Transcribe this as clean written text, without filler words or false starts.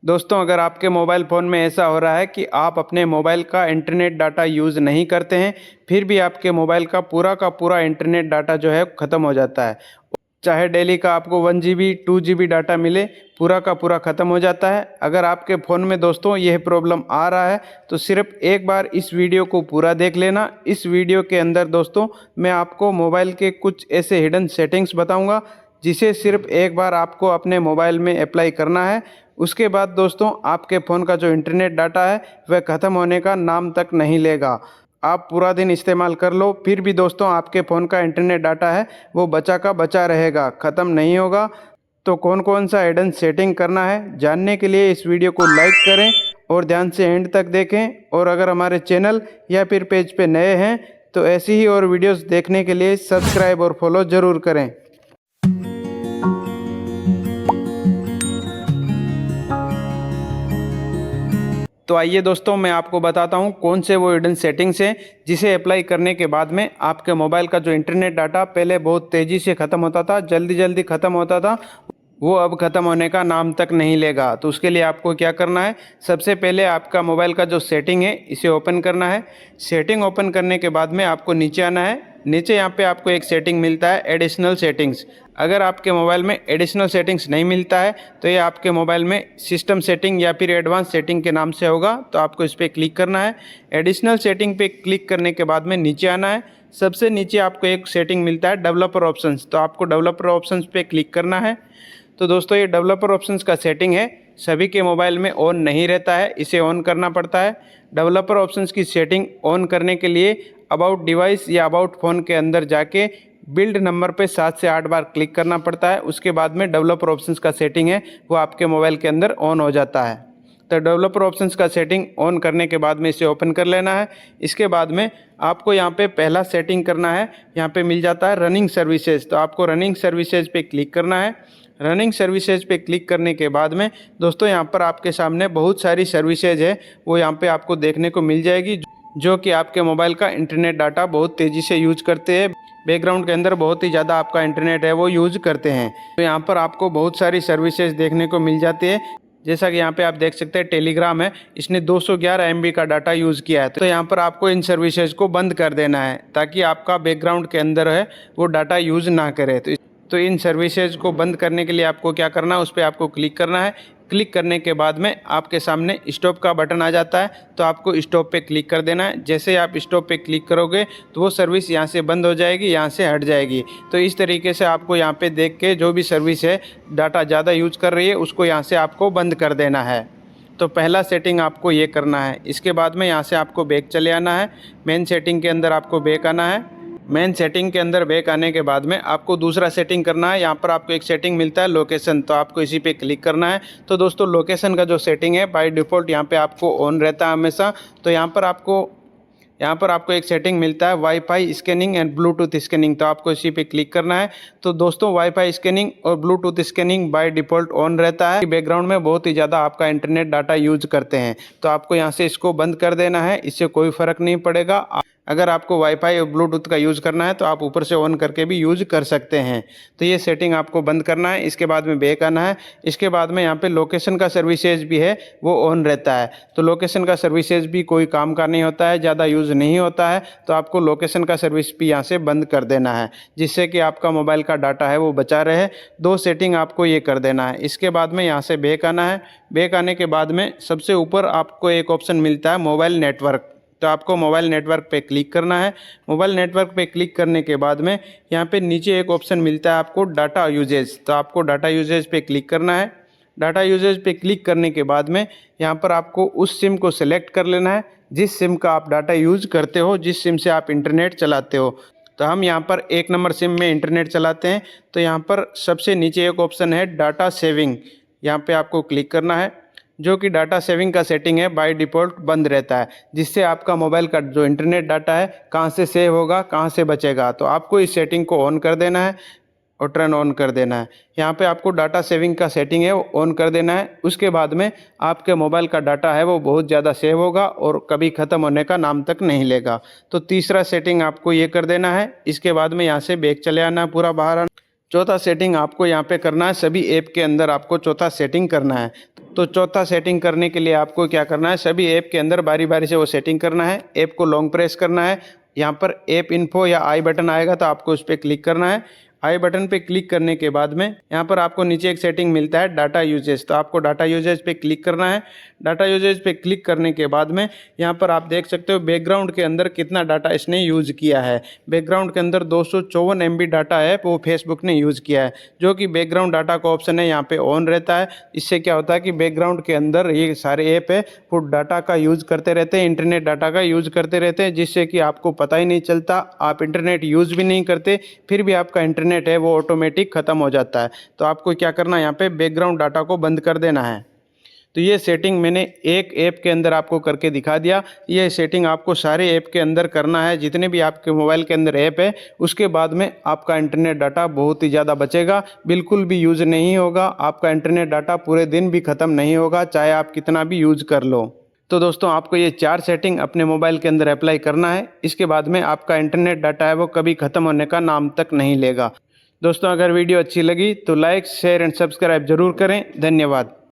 दोस्तों, अगर आपके मोबाइल फ़ोन में ऐसा हो रहा है कि आप अपने मोबाइल का इंटरनेट डाटा यूज़ नहीं करते हैं, फिर भी आपके मोबाइल का पूरा इंटरनेट डाटा जो है ख़त्म हो जाता है। चाहे डेली का आपको 1 जीबी 2 जीबी डाटा मिले, पूरा का पूरा ख़त्म हो जाता है। अगर आपके फ़ोन में दोस्तों यह प्रॉब्लम आ रहा है तो सिर्फ एक बार इस वीडियो को पूरा देख लेना। इस वीडियो के अंदर दोस्तों मैं आपको मोबाइल के कुछ ऐसे हिडन सेटिंग्स बताऊंगा जिसे सिर्फ एक बार आपको अपने मोबाइल में अप्लाई करना है। उसके बाद दोस्तों आपके फ़ोन का जो इंटरनेट डाटा है वह ख़त्म होने का नाम तक नहीं लेगा। आप पूरा दिन इस्तेमाल कर लो, फिर भी दोस्तों आपके फ़ोन का इंटरनेट डाटा है वो बचा का बचा रहेगा, ख़त्म नहीं होगा। तो कौन कौन सा हिडन सेटिंग करना है जानने के लिए इस वीडियो को लाइक करें और ध्यान से एंड तक देखें। और अगर हमारे चैनल या फिर पेज पे नए हैं तो ऐसी ही और वीडियोस देखने के लिए सब्सक्राइब और फॉलो ज़रूर करें। तो आइए दोस्तों मैं आपको बताता हूं कौन से वो हिडन सेटिंग्स हैं जिसे अप्लाई करने के बाद में आपके मोबाइल का जो इंटरनेट डाटा पहले बहुत तेज़ी से ख़त्म होता था, जल्दी जल्दी ख़त्म होता था, वो अब ख़त्म होने का नाम तक नहीं लेगा। तो उसके लिए आपको क्या करना है, सबसे पहले आपका मोबाइल का जो सेटिंग है इसे ओपन करना है। सेटिंग ओपन करने के बाद में आपको नीचे आना है। नीचे यहाँ पे आपको एक सेटिंग मिलता है एडिशनल सेटिंग्स। अगर आपके मोबाइल में एडिशनल सेटिंग्स नहीं मिलता है तो ये आपके मोबाइल में सिस्टम सेटिंग या फिर एडवांस सेटिंग के नाम से होगा। तो आपको इस पर क्लिक करना है। एडिशनल सेटिंग पे क्लिक करने के बाद में नीचे आना है। सबसे नीचे आपको एक सेटिंग मिलता है डेवलपर ऑप्शंस, तो आपको डेवलपर ऑप्शंस पे क्लिक करना है। तो दोस्तों ये डेवलपर ऑप्शंस का सेटिंग है, सभी के मोबाइल में ऑन नहीं रहता है, इसे ऑन करना पड़ता है। डेवलपर ऑप्शंस की सेटिंग ऑन करने के लिए अबाउट डिवाइस या अबाउट फ़ोन के अंदर जाके बिल्ड नंबर पे 7 से 8 बार क्लिक करना पड़ता है। उसके बाद में डेवलपर ऑप्शंस का सेटिंग है वो आपके मोबाइल के अंदर ऑन हो जाता है। तो डेवलपर ऑप्शंस का सेटिंग ऑन करने के बाद में इसे ओपन कर लेना है। इसके बाद में आपको यहाँ पे पहला सेटिंग करना है, यहाँ पे मिल जाता है रनिंग सर्विसेज। तो आपको रनिंग सर्विसेज पे क्लिक करना है। रनिंग सर्विसेज पे क्लिक करने के बाद में दोस्तों यहाँ पर आपके सामने बहुत सारी सर्विसेज है वो यहाँ पे आपको देखने को मिल जाएगी जो कि आपके मोबाइल का इंटरनेट डाटा बहुत तेज़ी से यूज करते हैं। बैकग्राउंड के अंदर बहुत ही ज़्यादा आपका इंटरनेट है वो यूज करते हैं। तो यहाँ पर आपको बहुत सारी सर्विसेज देखने को मिल जाती है। जैसा कि यहाँ पे आप देख सकते हैं टेलीग्राम है, इसने 211 MB का डाटा यूज़ किया है। तो यहाँ पर आपको इन सर्विसेज को बंद कर देना है ताकि आपका बैकग्राउंड के अंदर है वो डाटा यूज़ ना करे। तो इन सर्विसेज को बंद करने के लिए आपको क्या करना है, उस पर आपको क्लिक करना है। क्लिक करने के बाद में आपके सामने स्टॉप का बटन आ जाता है, तो आपको स्टॉप पे क्लिक कर देना है। जैसे ही आप स्टॉप पे क्लिक करोगे तो वो सर्विस यहाँ से बंद हो जाएगी, यहाँ से हट जाएगी। तो इस तरीके से आपको यहाँ पे देख के जो भी सर्विस है डाटा ज़्यादा यूज कर रही है उसको यहाँ से आपको बंद कर देना है। तो पहला सेटिंग आपको ये करना है। इसके बाद में यहाँ से आपको बैक चले आना है। मेन सेटिंग के अंदर आपको बैक आना है। मेन सेटिंग के अंदर बैक आने के बाद में आपको दूसरा सेटिंग करना है। यहाँ पर आपको एक सेटिंग मिलता है लोकेशन, तो आपको इसी पे क्लिक करना है। तो दोस्तों लोकेशन का जो सेटिंग है बाय डिफ़ॉल्ट यहाँ पे आपको ऑन रहता है हमेशा। तो यहाँ पर आपको एक सेटिंग मिलता है wifi scanning and Bluetooth scanning, तो आपको इसी पे क्लिक करना है। तो दोस्तों वाईफाई स्कैनिंग और Bluetooth scanning by default on रहता है। बैकग्राउंड में बहुत ही ज़्यादा आपका इंटरनेट डाटा यूज करते हैं, तो आपको यहाँ से इसको बंद कर देना है। इससे कोई फ़र्क नहीं पड़ेगा। अगर आपको वाईफाई और ब्लूटूथ का यूज़ करना है तो आप ऊपर से ऑन करके भी यूज़ कर सकते हैं। तो ये सेटिंग आपको बंद करना है। इसके बाद में बैक आना है। इसके बाद में यहाँ पे लोकेशन का सर्विसेज भी है वो ऑन रहता है। तो लोकेशन का सर्विसेज भी कोई काम का नहीं होता है, ज़्यादा यूज़ नहीं होता है, तो आपको लोकेशन का सर्विस भी यहाँ से बंद कर देना है जिससे कि आपका मोबाइल का डाटा है वो बचा रहे। 2 सेटिंग आपको ये कर देना है। इसके बाद में यहाँ से बैक आना है। बैक आने के बाद में सबसे ऊपर आपको एक ऑप्शन मिलता है मोबाइल नेटवर्क, तो आपको मोबाइल नेटवर्क पे क्लिक करना है। मोबाइल नेटवर्क पे क्लिक करने के बाद में यहाँ पे नीचे एक ऑप्शन मिलता है आपको डाटा यूजेज, तो आपको डाटा यूजेज पे क्लिक करना है। डाटा यूजेज पे क्लिक करने के बाद में यहाँ पर आपको उस सिम को सिलेक्ट कर लेना है जिस सिम का आप डाटा यूज़ करते हो, जिस सिम से आप इंटरनेट चलाते हो। तो हम यहाँ पर 1 नंबर सिम में इंटरनेट चलाते हैं। तो यहाँ पर सबसे नीचे एक ऑप्शन है डाटा सेविंग, यहाँ पे आपको क्लिक करना है। जो कि डाटा सेविंग का सेटिंग है बाय डिफ़ॉल्ट बंद रहता है, जिससे आपका मोबाइल का जो इंटरनेट डाटा है कहाँ से सेव होगा, कहाँ से बचेगा। तो आपको इस सेटिंग को ऑन कर देना है और टर्न ऑन कर देना है। यहाँ पे आपको डाटा सेविंग का सेटिंग है वो ऑन कर देना है। उसके बाद में आपके मोबाइल का डाटा है वो बहुत ज़्यादा सेव होगा और कभी ख़त्म होने का नाम तक नहीं लेगा। तो तीसरा सेटिंग आपको ये कर देना है। इसके बाद में यहाँ से बैक चले आना, पूरा बाहर आना। चौथा सेटिंग आपको यहाँ पे करना है, सभी ऐप के अंदर आपको चौथा सेटिंग करना है। तो चौथा सेटिंग करने के लिए आपको क्या करना है, सभी ऐप के अंदर बारी बारी से वो सेटिंग करना है। ऐप को लॉन्ग प्रेस करना है, यहाँ पर ऐप इन्फो या आई बटन आएगा तो आपको उस पर क्लिक करना है। आई बटन पे क्लिक करने के बाद में यहाँ पर आपको नीचे एक सेटिंग मिलता है डाटा यूजेज, तो आपको डाटा यूजेज पे क्लिक करना है। डाटा यूजेज पे क्लिक करने के बाद में यहाँ पर आप देख सकते हो बैकग्राउंड के अंदर कितना डाटा इसने यूज़ किया है। बैकग्राउंड के अंदर 254 MB डाटा है वो फेसबुक ने यूज़ किया है, जो कि बैकग्राउंड डाटा का ऑप्शन है यहाँ पे ऑन रहता है। इससे क्या होता है कि बैकग्राउंड के अंदर ये सारे ऐप है वो डाटा का यूज़ करते रहते हैं, इंटरनेट डाटा का यूज़ करते रहते हैं, जिससे कि आपको पता ही नहीं चलता। आप इंटरनेट यूज़ भी नहीं करते, फिर भी आपका इंटरनेट है वो ऑटोमेटिक ख़त्म हो जाता है। तो आपको क्या करना है, यहाँ पे बैकग्राउंड डाटा को बंद कर देना है। तो ये सेटिंग मैंने एक ऐप के अंदर आपको करके दिखा दिया। ये सेटिंग आपको सारे ऐप के अंदर करना है, जितने भी आपके मोबाइल के अंदर ऐप है। उसके बाद में आपका इंटरनेट डाटा बहुत ही ज़्यादा बचेगा, बिल्कुल भी यूज़ नहीं होगा। आपका इंटरनेट डाटा पूरे दिन भी ख़त्म नहीं होगा, चाहे आप कितना भी यूज़ कर लो। तो दोस्तों आपको ये 4 सेटिंग अपने मोबाइल के अंदर अप्लाई करना है। इसके बाद में आपका इंटरनेट डाटा है वो कभी ख़त्म होने का नाम तक नहीं लेगा। दोस्तों अगर वीडियो अच्छी लगी तो लाइक शेयर एंड सब्सक्राइब जरूर करें। धन्यवाद।